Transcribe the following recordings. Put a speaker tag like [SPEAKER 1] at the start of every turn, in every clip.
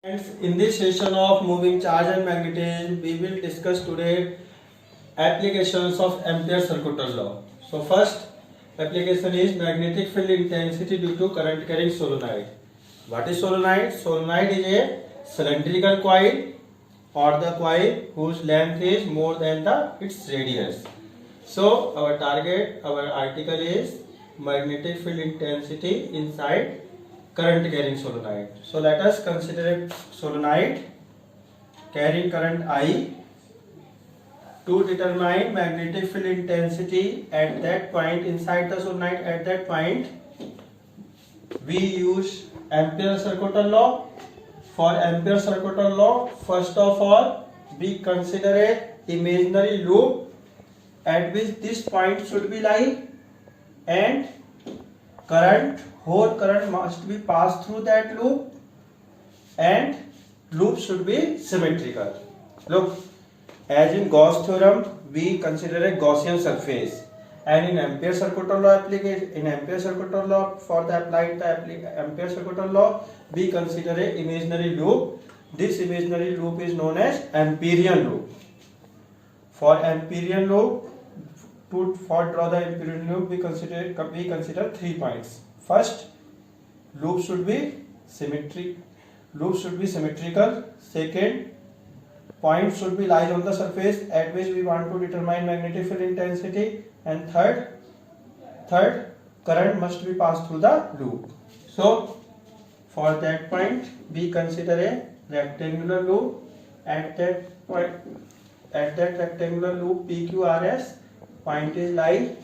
[SPEAKER 1] Friends, in this session of moving charge and magnetism, we will discuss today applications of Ampere circuital law. So first application is magnetic field intensity due to current carrying solenoid. What is solenoid? Solenoid is a cylindrical coil or the coil whose length is more than its radius. So our article is magnetic field intensity inside current carrying solenoid. So let us consider a solenoid carrying current I. To determine magnetic field intensity at that point inside the solenoid, at that point we use Ampere circuital law. For Ampere circuital law, first of all we consider a imaginary loop at which this point should be lie, and whole current must be passed through that loop, and loop should be symmetrical. Look, as in Gauss theorem we consider a Gaussian surface, and in Ampere circuital law for the Ampere circuital law we consider a imaginary loop. This imaginary loop is known as Amperian loop. For Amperian loop, for draw the Amperian loop we consider 3 points. First, loop should be symmetrical. Second, point should be lies on the surface at which we want to determine magnetic field intensity, and third, current must be passed through the loop. So for that point we consider a rectangular loop. At that rectangular loop PQRS, point is lie.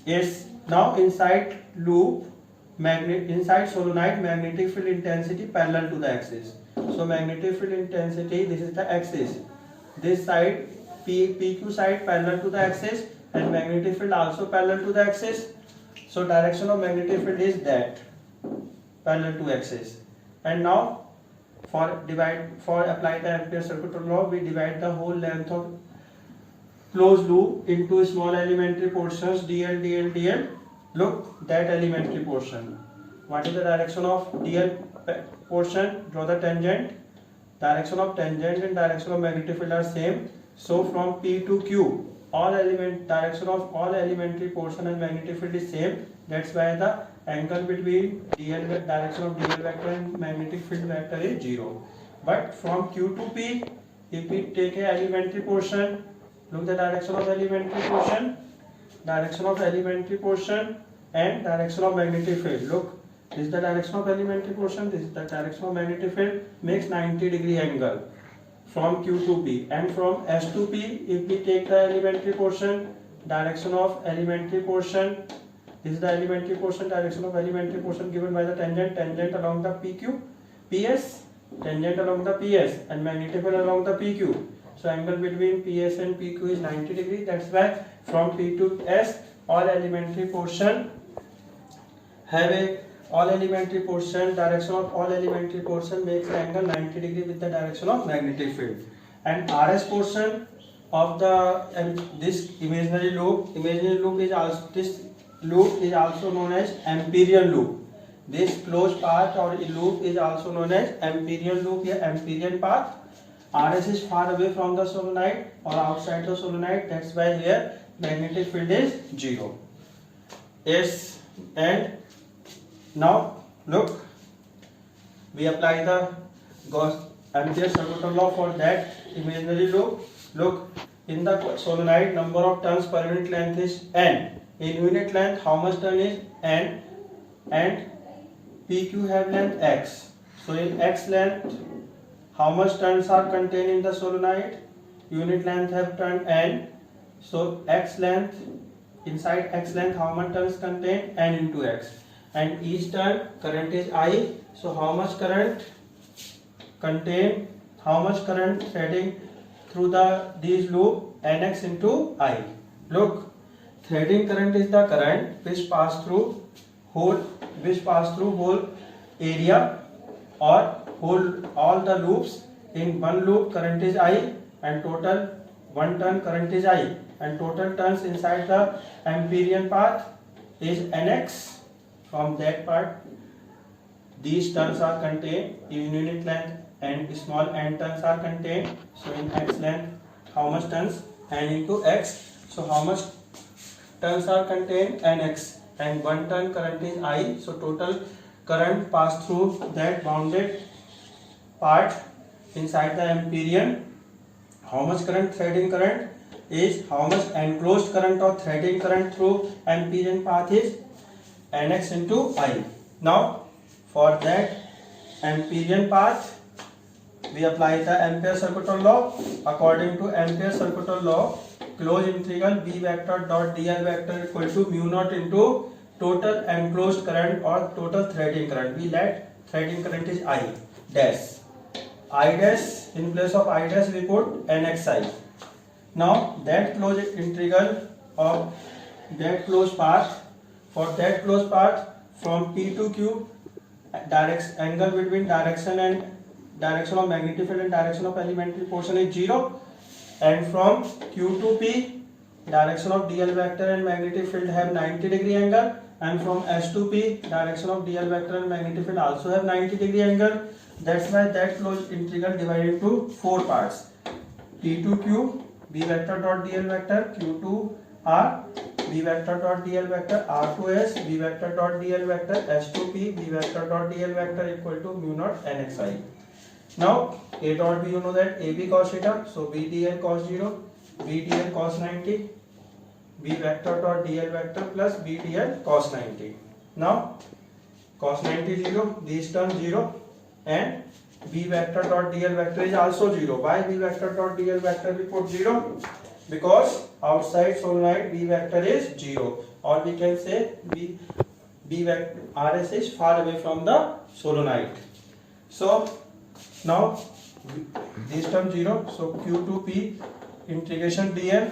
[SPEAKER 1] Yes, now inside loop, inside solenoid, magnetic field intensity parallel to the axis. So magnetic field intensity, this is the axis. This side PQ side parallel to the axis, and magnetic field also parallel to the axis. So direction of magnetic field is that, parallel to axis. And now for apply the Ampere circuital law, we divide the whole length of closed loop into small elementary portions, dl. Look, that elementary portion. What is the direction of dl portion? Draw the tangent. Direction of tangent and direction of magnetic field are same. So from P to Q, direction of all elementary portion and magnetic field is same. That's why the angle between direction of dl vector and magnetic field vector is 0. But from Q to P, if we take a elementary portion, look the direction of elementary portion and direction of magnetic field. Look, this is the direction of elementary portion, this is the direction of magnetic field, makes 90-degree angle from Q to P. And from S to P, if we take the elementary portion, direction of elementary portion, this is the elementary portion, direction of elementary portion given by the tangent along the PS, tangent along the PS, and magnetic field along the PQ. So angle between PS and PQ is 90 degree. That's why from P to S, all elementary portion direction of all elementary portion makes the angle 90 degree with the direction of magnetic field. And RS portion of this imaginary loop is also known as Amperian loop. This closed path or loop is also known as Amperian loop or Amperian path. RS is far away from the solenoid or outside the solenoid. That's why here magnetic field is 0. Yes, and now look, we apply the Ampere circuital law for that imaginary loop. Look, in the solenoid, number of turns per unit length is N. In unit length, how much turn is N, and PQ have length X. So in X length, how much turns are contained in the solenoid? Unit length have turn N. So X length, inside X length, how much turns contained? N into X. And each turn current is I. So how much current threading through these loop? Nx into I. Look, threading current is the current which pass through whole area or all the loops. In one loop current is I, and total one turn current is I, and total turns inside the Amperian path is Nx. From that part, these terms are contained in unit length and small n terms are contained. So in x length, how much turns? N into x. So how much turns are contained? Nx. And one turn current is I. So total current passed through that bounded part inside the amperian. How much current? Threading current is how much enclosed current or threading current through amperian path is Nx into I. Now for that amperian path we apply the Ampere circuital law. According to Ampere circuital law, closed integral B vector dot dl vector equal to mu naught into total enclosed current or total threading current. We let threading current is I dash. I dash, in place of I dash we put Nxi. Now that closed integral of that closed path, for that closed path from P to Q, angle between direction of magnetic field and direction of elementary portion is 0, and from Q to P, direction of dl vector and magnetic field have 90-degree angle, and from S to P, direction of dl vector and magnetic field also have 90-degree angle. That's why that closed integral divided into 4 parts: P to Q, B vector dot dl vector, Q to R, B vector dot dl vector, R to S, B vector dot dl vector, S to P, B vector dot dl vector equal to mu naught Nxi. Now A dot B, you know that AB cos theta, so B dl cos 0, B dl cos 90, B vector dot dl vector plus B dl cos 90. Now cos 90 0, these terms 0, and B vector dot dl vector is also 0. Why B vector dot dl vector we put 0? Because outside solenoid B vector is 0, or we can say B vector RS is far away from the solenoid. So now this term 0, so Q to P integration dl.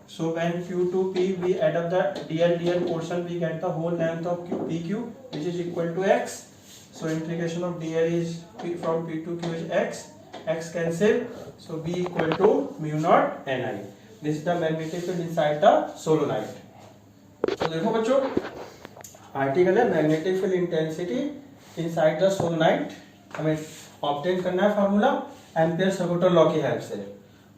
[SPEAKER 1] So when Q to P we add up the dl portion, we get the whole length of PQ, which is equal to x. So integration of dl is from P to Q is x cancel, so B equal to mu naught Ni. This is the magnetic field inside the solenoid. So देखो बच्चों, article है magnetic field intensity inside the सोलोनाइट. हमें obtain करना है formula ampere circuital law की help से.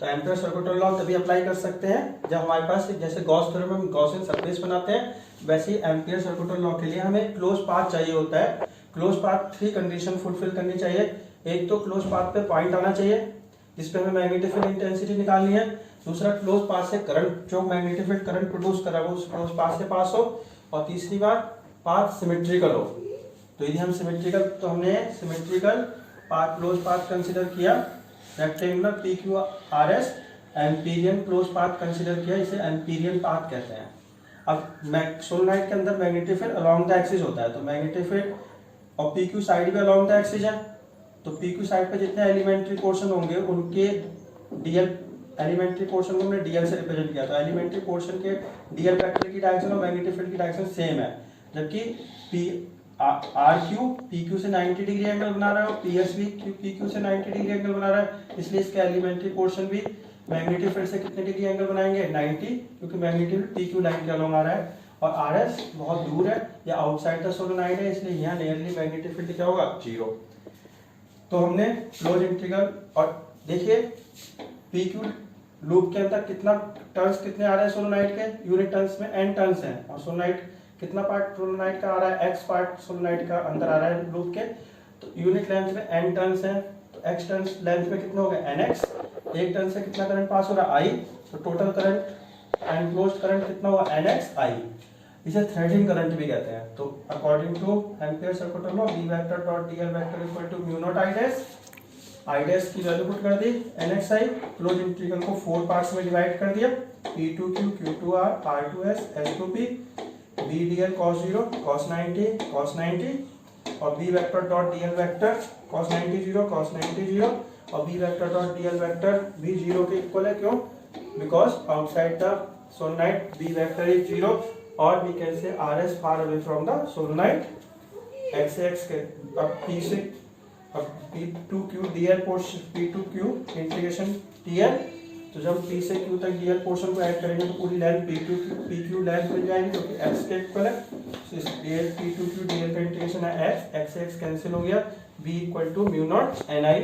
[SPEAKER 1] तो ampere circuital law तभी अप्लाई कर सकते हैं जब हमारे पास, जैसे गॉस थ्योरम में हम गॉसियन सरफेस बनाते हैं, वैसे ही एम्पियर सर्कुइटल लॉ के लिए हमें क्लोज पाथ चाहिए होता है. क्लोज पाथ 3 कंडीशन फुलफिल करनी चाहिए. एक तो क्लोज पाथ पे पॉइंट आना चाहिए जिसपे हमें मैग्नेटिक फील्ड इंटेंसिटी निकालनी है. दूसरा, क्लोज पाथ से करंट, जो मैग्नेटिक फील्ड करंट प्रोड्यूस कर रहा है वो उस क्लोज पाथ से पास हो. और तीसरी बात, पाथ सिमेट्रिकल हो. तो यदि हम सिमेट्रिकल, तो हमने symmetrical path close path consider किया, rectangular P Q R S. Amperian close path consider किया, इसे एम्पीरियन पाथ कहते हैं. अब सोलोनाइट के अंदर magnetic field along the axis होता है, तो मैग्नेटिक फील्ड और पी क्यू साइड भी अलोंग द एक्सिस है. तो पी क्यू साइड पे जितने एलिमेंट्री पोर्शन होंगे उनके डीएल, एलिमेंट्री पोर्शन को हमने डीएल से रिप्रेजेंट किया, तो एलिमेंट्री पोर्शन के डीएल वेक्टर की डायरेक्शन और मैग्नेटिक फील्ड की डायरेक्शन सेम है. जबकि P R Q P Q से 90 डिग्री एंगल बना रहा है और पी एस भी पी क्यू से 90 डिग्री एंगल बना रहा है, इसलिए इसके एलिमेंट्री पोर्शन भी मैग्नेटिक फील्ड से कितने डिग्री एंगल बनाएंगे? 90, क्योंकि magnetic field P Q line के अलोंग आ रहा है. और आर एस बहुत दूर है या आउटसाइड द सोलोनाइड है, इसलिए यहाँ नियरली मैग्नेटिक फील्ड क्या होगा? 0. तो हमने क्लोज इंटीग्रल, और देखिए पी क्यू लूप के अंदर कितना टर्न्स कितने आ रहे हैं सोलोनाइड के? यूनिट टर्न्स में n टर्न्स हैं. और सोलोनाइड कितना पार्ट सोलोनाइड का आ रहा है? x पार्ट सोलोनाइड का अंदर आ रहा है लूप के. तो यूनिट लेंथ में n टर्न्स हैं, तो x टर्न्स लेंथ में कितने हो गए? nx. एक टर्न से कितना करंट पास हो रहा है? I. तो टोटल करंट एनक्लोज्ड करंट कितना हुआ? nxi. इसे थ्रेडिंग करंट भी कहते हैं. तो according to Ampere circuital law, B vector dot dl vector equal to mu not I dash. I dash की वैल्यू पुट कर दी nxi. क्लोज इंटीग्रल को 4 पार्ट्स में डिवाइड कर दिया, P to Q, Q to R, R to S, S to P, B dl cos 0, cos 90, और B vector dot dl vector cos 90 0, cos 90 0, और B vector dot dl vector भी 0 के equal है. क्यों? Because outside the solenoid B vector is 0, और we can say RS far away from the solenoid. x से x के, अब P से, अब P to Q dl portion, P to Q integration dl तो जब P से Q तक डीएल पोर्शन को ऐड करेंगे तो पूरी लेंथ पी क्यू लेंथ मिल जाएगी जो कि x के इक्वल है। तो इस DL P to Q DL का इंटीग्रेशन है x से x कैंसिल हो गया, B equal to mu not NI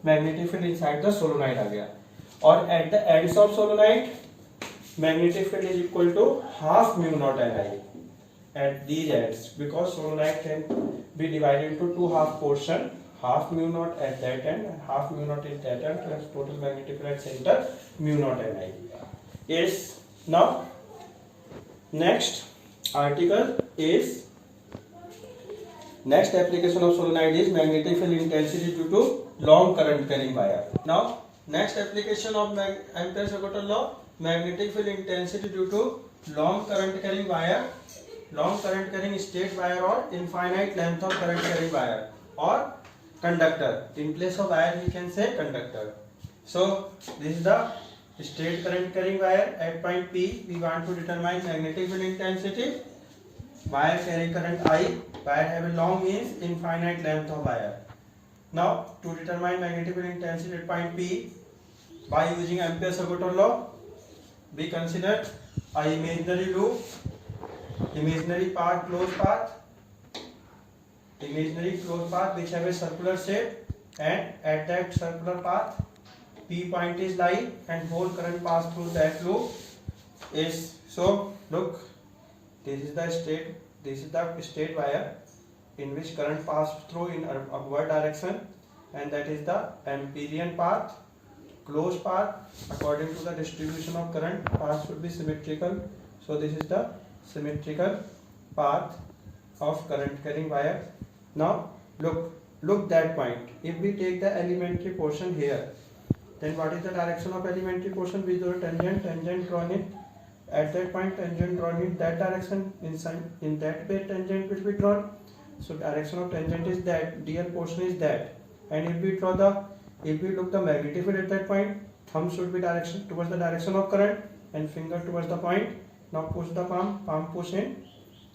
[SPEAKER 1] magnetic field inside the solenoid आ गया। और at the ends of solenoid magnetic field is equal to half mu naught Ni at these ends, because solenoid can be divided into two half portion, half mu naught at that end and half mu naught at that end, plus total magnetic field at center mu naught Ni. Yes, now next article is next application of solenoid is magnetic field intensity due to long current carrying wire. Now next application of Ampere-Circuital law, magnetic field intensity due to long current carrying wire, long current carrying straight wire or infinite length of current carrying wire or conductor. In place of wire we can say conductor. So this is the straight current carrying wire. At point P we want to determine magnetic field intensity. Wire carry current I, wire have a long means infinite length of wire. Now to determine magnetic field intensity at point P by using Ampere-Circuital law, we consider a imaginary loop, imaginary path, closed path, imaginary closed path which have a circular shape, and at that circular path P point is lying and whole current pass through that loop is, so look, this is the straight wire in which current pass through in upward direction, and that is the Amperian path. Closed path according to the distribution of current path should be symmetrical. So this is the symmetrical path of current carrying wire. Now look that point. If we take the elementary portion here, then what is the direction of elementary portion? With the tangent drawn in at that point, tangent drawn in that direction, inside in that way tangent will be drawn. So direction of tangent is that, dl portion is that, and if we look the magnetic field at that point, thumb should be direction towards the direction of current and finger towards the point. Now push the palm push in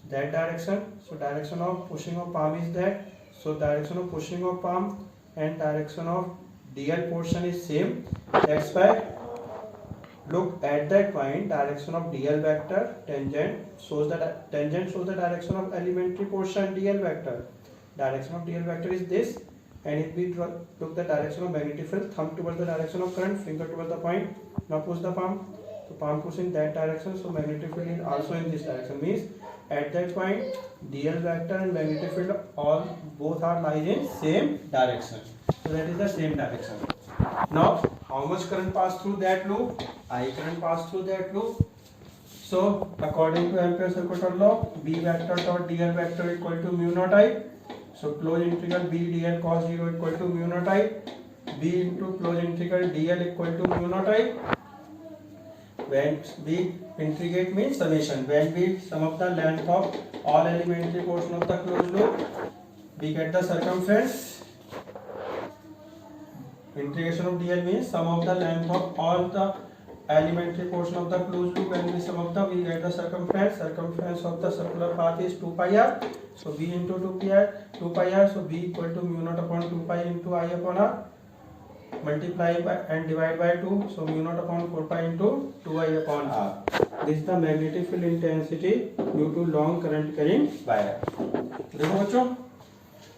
[SPEAKER 1] that direction. So direction of pushing of palm is that. So direction of pushing of palm and direction of dl portion is same. That's why look at that point, direction of dl vector, tangent shows the direction of elementary portion dl vector. Direction of dl vector is this. And if we look the direction of magnetic field, thumb towards the direction of current, finger towards the point. Now push the palm. So palm push in that direction. So magnetic field is also in this direction. Means at that point, dl vector and magnetic field both are lying in same direction. So that is the same direction. Now how much current pass through that loop? I current pass through that loop. So according to Ampere-Circuital law, B vector dot dl vector equal to mu naught I. So close integral B dl cos 0 equal to mu naught I. B into close integral dl equal to mu naught I. When we integrate means summation. When we sum up the length of all elementary portion of the closed loop, we get the circumference. Integration of dl means sum of the length of all the elementary portion of the closed loop. When we sum up the, we get the circumference. Circumference of the circular path is 2 pi r. So b into 2 pi r. So b equal to mu naught upon 2 pi into I upon r. Multiply by and divide by 2. So mu naught upon 4 pi into 2I upon r. This is the magnetic field intensity due to long current carrying wire. देखो बच्चों,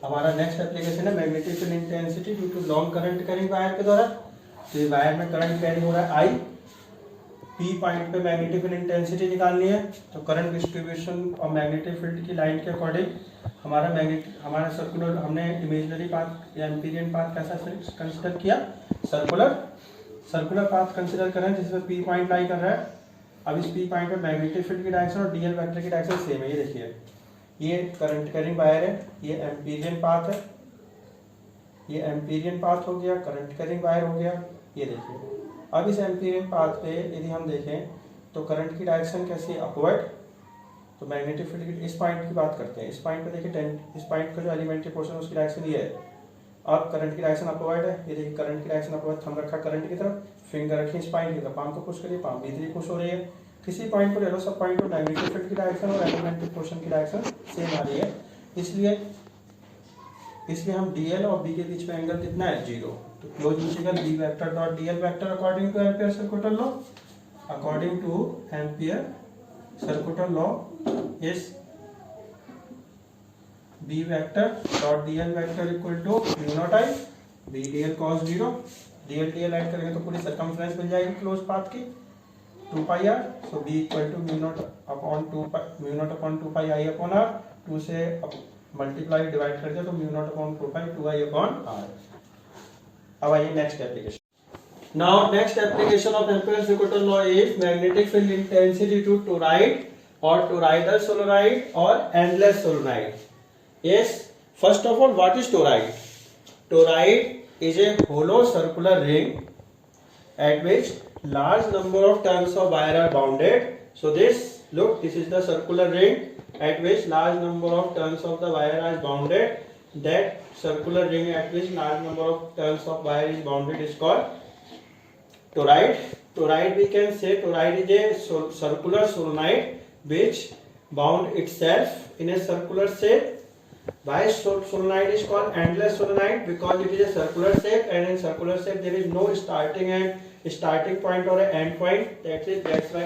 [SPEAKER 1] हमारा next application है magnetic field intensity due to long current carrying wire के द्वारा। तो ये wire में current carry हो रहा है आई, पी पॉइंट पे मैग्नेटिक फील्ड इंटेंसिटी निकालनी है। तो करंट डिस्ट्रीब्यूशन और मैग्नेटिक फील्ड की लाइन के अकॉर्डिंग हमारा सर्कुलर, हमने इमेजिनरी पाथ या एम्पीरियन पाथ कैसा कंसिडर किया? सर्कुलर पाथ कंसिडर कर रहे हैं जिसमें पी पॉइंट लाई कर रहा है। अब इस पी पॉइंट पे मैग्नेटिक फील्ड की डायरेक्शन और डीएल वेक्टर की डायरेक्शन सेम है। ये देखिए, ये करंट कैरिंग वायर है, ये एम्पीरियन पाथ है, ये एम्पीरियन पाथ हो गया, करंट कैरिंग वायर हो गया। ये देखिए, अब इस एम्पीरियन पाथ पे यदि हम देखें तो करंट की डायरेक्शन कैसी है? अपवर्ड। तो मैग्नेटिक फील्ड की इस पॉइंट की बात करते हैं। इस पॉइंट पे देखिए, इस पॉइंट का जो एलिमेंट्री पोर्शन है उसकी डायरेक्शन ये है। अब करंट की डायरेक्शन अपवर्ड है। ये देखिए, करंट की डायरेक्शन अपवर्ड, थंब रखा करंट की तरफ, फिंगर रखी इस पॉइंट की तरफ, पाम को पुश करिए, पाम भीतरी पुश हो रही है। किसी पॉइंट पर ले लो, सब पॉइंट पर मैग्नेटिक फील्ड की डायरेक्शन और एलिमेंट्री पोर्शन की डायरेक्शन सेम आ रही है। इसलिए इसलिए हम dl और b के बीच में एंगल कितना है 0। तो close integral b vector dot dl vector according to Ampere circular law, according to Ampere circular law is b vector dot dl vector equal to mu not i b dl cos 0, dl dl add करेंगे तो पूरी circumference मिल जाएगी close path की 2 pi r। So b equal to mu naught upon 2 pi i upon r, 2 से multiply divide कर दिया तो mu naught upon 4 pi 2 i upon r। अब आइए next application. Now next application of Ampere's circular law is magnetic field intensity to toroid और toroidal solenoid और endless solenoid. Yes, first of all what is toroid? Toroid is a hollow circular ring at which large number of turns of wire are bounded. So this is the circular ring at which large number of turns of the wire are bounded. That circular ring at which large number of turns of wire is bounded is called toroid. Toroid, we can say toroid is a circular solenoid which bound itself in a circular shape. Why solenoid is called endless solenoid? Because it is a circular shape, and in circular shape there is no starting point or an end point. That's why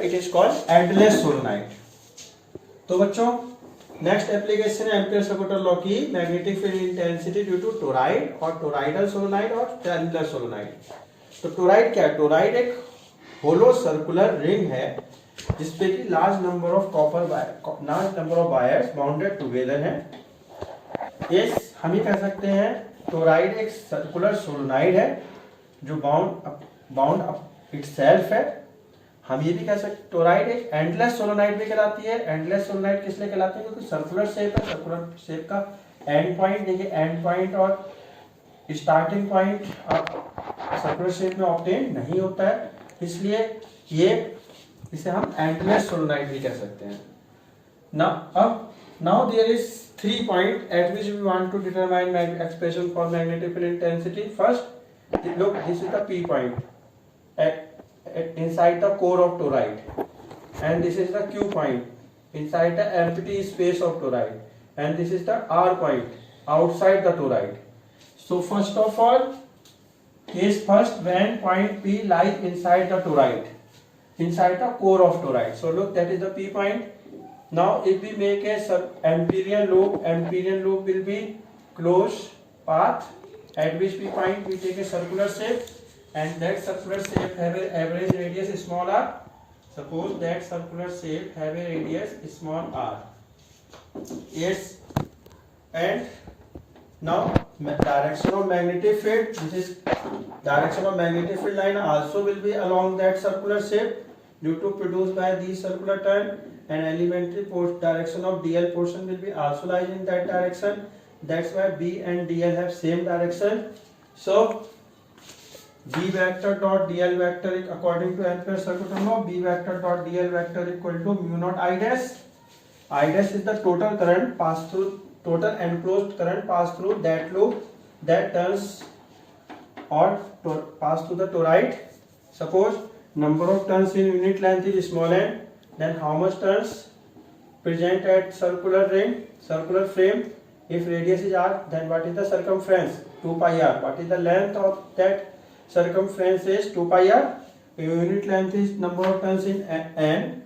[SPEAKER 1] it is called endless solenoid. तो बच्चों next application है Ampere circular law की, magnetic field intensity due to toroid और toroidal solenoid और endless solenoid. तो toroid क्या है? Toroid एक होलो सर्कुलर रिंग है जिसपे की large number of wires bounded together है। यस, हम ये कह सकते हैं टोराइड एक सर्कुलर सोलेनोइड है जो बाउंड इटसेल्फ है। हम ये भी कह सकते टोराइड एक एंडलेस सोलेनोइड भी कहलाती है। एंडलेस सोलेनोइड किस लिए कहलाती है? क्योंकि सर्कुलर शेप है। सर्कुलर शेप का एंड पॉइंट देखिए, एंड पॉइंट और स्टार्टिंग पॉइंट सर्कुलर शेप में ऑब्टेन नहीं होता है, इसलिए इसे हम एंडलेस सोलेनोइड भी कह सकते हैं। Now there is 3 point at which we want to determine expression for magnetic field intensity. First, look, this is the P point inside the core of toroid, and this is the Q point inside the empty space of toroid, and this is the R point outside the toroid. So first of all, case first, when point P lies inside the toroid, inside the core of toroid. So look, that is the P point. Now if we make a empyrean loop will be closed path at which we take a circular shape, and that circular shape have a average radius small r. Suppose that circular shape have a radius small r. Yes, and now direction of magnetic field, this is direction of magnetic field line also will be along that circular shape due to produced by these circular turn, and elementary direction of dl portion will be also lies in that direction. That's why b and dl have same direction. So b vector dot dl vector according to Ampere circular law, b vector dot dl vector equal to mu naught I dash. I dash is the total current pass through, total enclosed current pass through that loop that turns or pass through the toroid. Suppose number of turns in unit length is small n, then how much turns present at circular frame? If radius is r, then what is the circumference? 2 pi r. What is the length of that circumference? Is 2 pi r. Unit length is number of turns in n,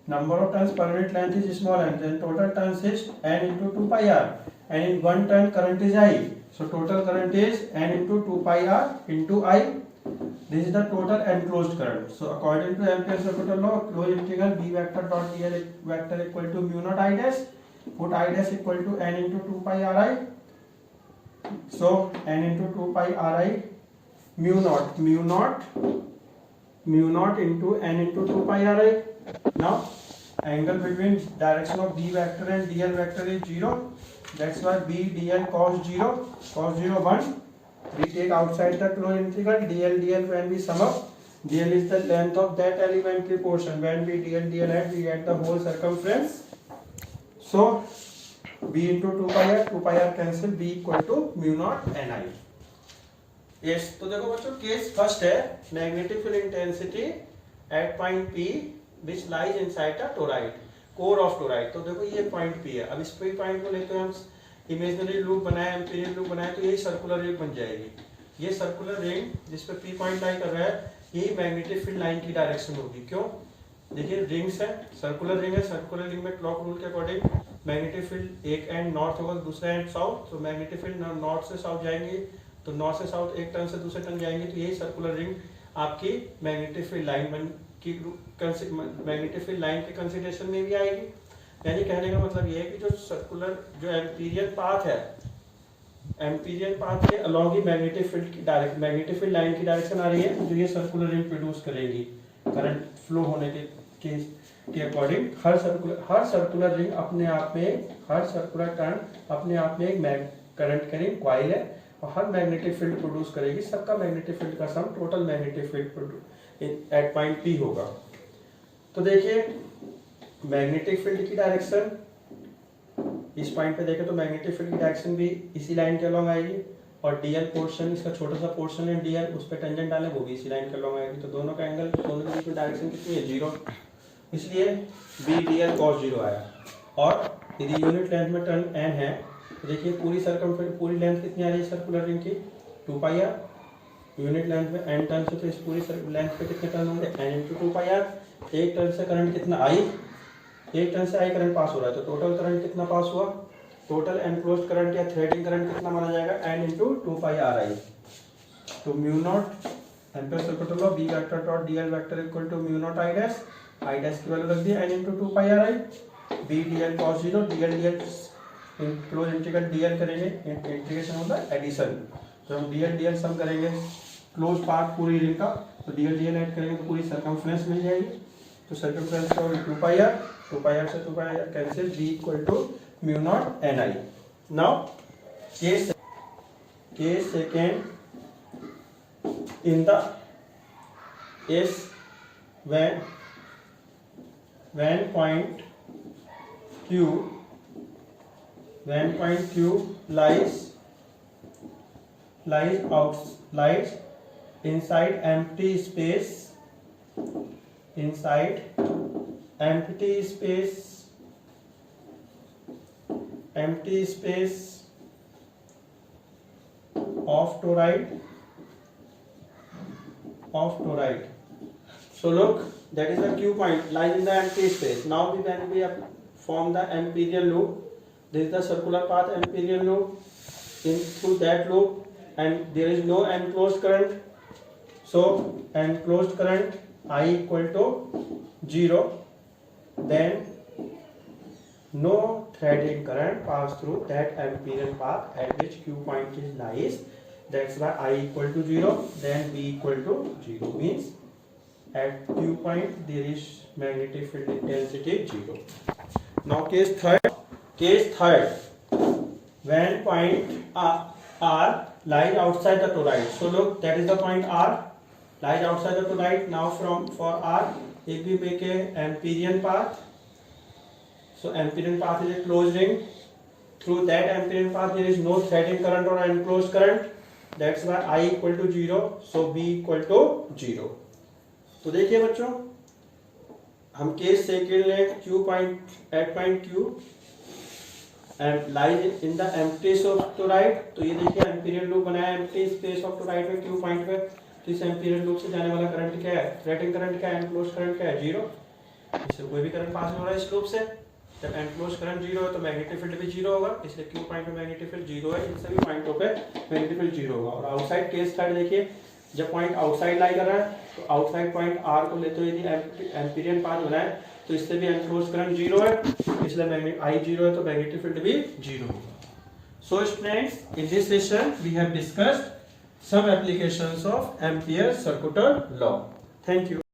[SPEAKER 1] number of turns per unit length is small n, then total turns is n into 2 pi r, and in one turn current is I, so total current is n into 2 pi r into I. This is the total enclosed current. So according to Ampere circular law, closed integral b vector dot dl vector equal to mu naught I dash. Put I dash equal to n into 2 pi r I. So n into 2 pi r I mu naught into n into 2 pi r I. Now angle between direction of b vector and dl vector is 0. That's why b dl cos 0 1. We take outside the closed integral dl when we sum up. dl is the length of that elementary portion. When we dl add, we get the whole circumference. So b into 2 pi r cancel, b equal to mu naught ni. Yes, तो देखो बच्चों case first है magnetic field intensity at point P which lies inside the toroid. Core of toroid. तो देखो ये point P है, अब इस पॉइंट को लेते हैं हम, इमेजिनरी लूप बनाए, एम्पीरियल लूप बनाए, तो यही सर्कुलर रिंग बन जाएगी। ये सर्कुलर रिंग जिस पे पी पॉइंट लाई कर रहा है, यही मैग्नेटिक फील्ड लाइन की डायरेक्शन होगी। क्यों? देखिए रिंग्स है, सर्कुलर रिंग है, सर्कुलर रिंग में क्लॉक रूल के अकॉर्डिंग मैग्नेटिक फील्ड एक एंड नॉर्थ होगा, दूसरा एंड साउथ। तो मैग्नेटिक फील्ड नॉर्थ से साउथ जाएंगे, तो नॉर्थ से साउथ एक टर्न से दूसरे टर्न जाएंगे, तो यही सर्कुलर रिंग आपकी मैग्नेटिक फील्ड लाइन की मैग्नेटिक फील्ड लाइन के कंसिडरेशन में भी आएगी। यानी कहने का मतलब ये है कि जो सर्कुलर जो एम्पीरियल पाथ है, एम्पीरियल पाथ के अलॉन्ग ही मैग्नेटिक फील्ड की डायरेक्शन, मैग्नेटिक फील्ड लाइन की डायरेक्शन आ रही है, जो ये सर्कुलर रिंग प्रोड्यूस करेगी करंट फ्लो होने के अकॉर्डिंग। हर सर्कुलर रिंग अपने आप में, हर सर्कुलर टर्न अपने आप में एक करंट कैरिंग कॉइल है और हर मैग्नेटिक फील्ड प्रोड्यूस करेगी। सबका मैग्नेटिक फील्ड का sum total magnetic field at point P होगा। तो देखिए मैग्नेटिक फील्ड की डायरेक्शन इस पॉइंट पे देखें तो मैग्नेटिक फील्ड की डायरेक्शन भी इसी लाइन के अलॉन्ग आएगी, और डीएल पोर्शन, इसका छोटा सा पोर्शन है डीएल, उस पर टेंजेंट डालें वो भी इसी लाइन के अलॉन्ग आएगी। तो दोनों का एंगल, दोनों के बीच में डायरेक्शन कितनी है? 0, इसलिए बी डीएल cos 0 आया। और यदि यूनिट लेंथ में टर्न n है तो देखिए पूरी लेंथ कितनी आ रही है सर्कुलर रिंग की? 2πr। यूनिट लेंथ में n टर्न से, तो इस पूरी लेंथ पे कितने टर्न होंगे? n × 2πr। एक टर्न से करंट कितना आई? एक टर्न से आई करंट पास हो रहा है, तो टोटल करंट कितना पास हुआ? टोटल एनक्लोज्ड करंट या थ्रेडिंग करंट कितना माना जाएगा? n × 2πri। तो mu naught Ampere circuit law B vector dot DL vector equal to mu naught I dash की वैल्यू रख दी n × 2πri। B DL cos 0, DL close integral DL करेंगे, integration होता है एडिशन, तो हम डीएल सम करेंगे क्लोज पार्ट पूरी रिंग का, तो डीएल ऐड करेंगे तो पूरी सर्कमफ्रेंस मिल जाएगी। तो सर्कमफ्रेंस का 2πr से 2πr cancel, b equal to mu not ni। Now case second in the is when point q lies inside empty space of toroid. So look, that is the Q point lies in the empty space. Now when we form the imperial loop, this is the circular path imperial loop, through that loop, and there is no enclosed current. So enclosed current I equal to 0, then no threaded current pass through that imperial path at which Q point lies. That's why I equal to 0, then B equal to 0, means at Q point there is magnetic field intensity 0. Now case third, when point R lies outside the toroid. So look, that is the point R lies outside the toroid. Now for R, if we make a Amperian path, so Amperian path is a closed ring. Through that Amperian path there is no threading current or enclosed current. That's why I equal to 0, so B equal to 0. तो देखिए बच्चों, हम case second लें Q point at point Q and lies in the empty of toroid. तो ये देखिए Amperian loop बनाया empty space of toroid में Q पॉइंट पे। तो इस एम्पीरियल लूप से जाने वाला करंट क्या है? थ्रेडिंग करंट क्या है? एनक्लोज्ड करंट क्या है? 0। इससे कोई भी करंट पास नहीं हो रहा है इस लूप से। जब एनक्लोज्ड करंट 0 है तो मैग्नेटिक फील्ड भी 0 होगा, इसलिए Q पॉइंट पे मैग्नेटिक फील्ड 0 है, इन सभी पॉइंटों पे मैग्नेटिक फील्ड 0 होगा। और आउटसाइड केस थर्ड देखिए, जब पॉइंट आउटसाइड लाई कर रहा है तो आउटसाइड पॉइंट R को लेते हुए यदि एम्पीरियन पाथ बनाए तो इससे भी एनक्लोज्ड करंट 0 है, इसलिए मैग्नेटिक I 0 है तो मैग्नेटिक फील्ड भी 0 होगा। So students, in this session we have discussed some applications of Ampere circuital law. Thank you.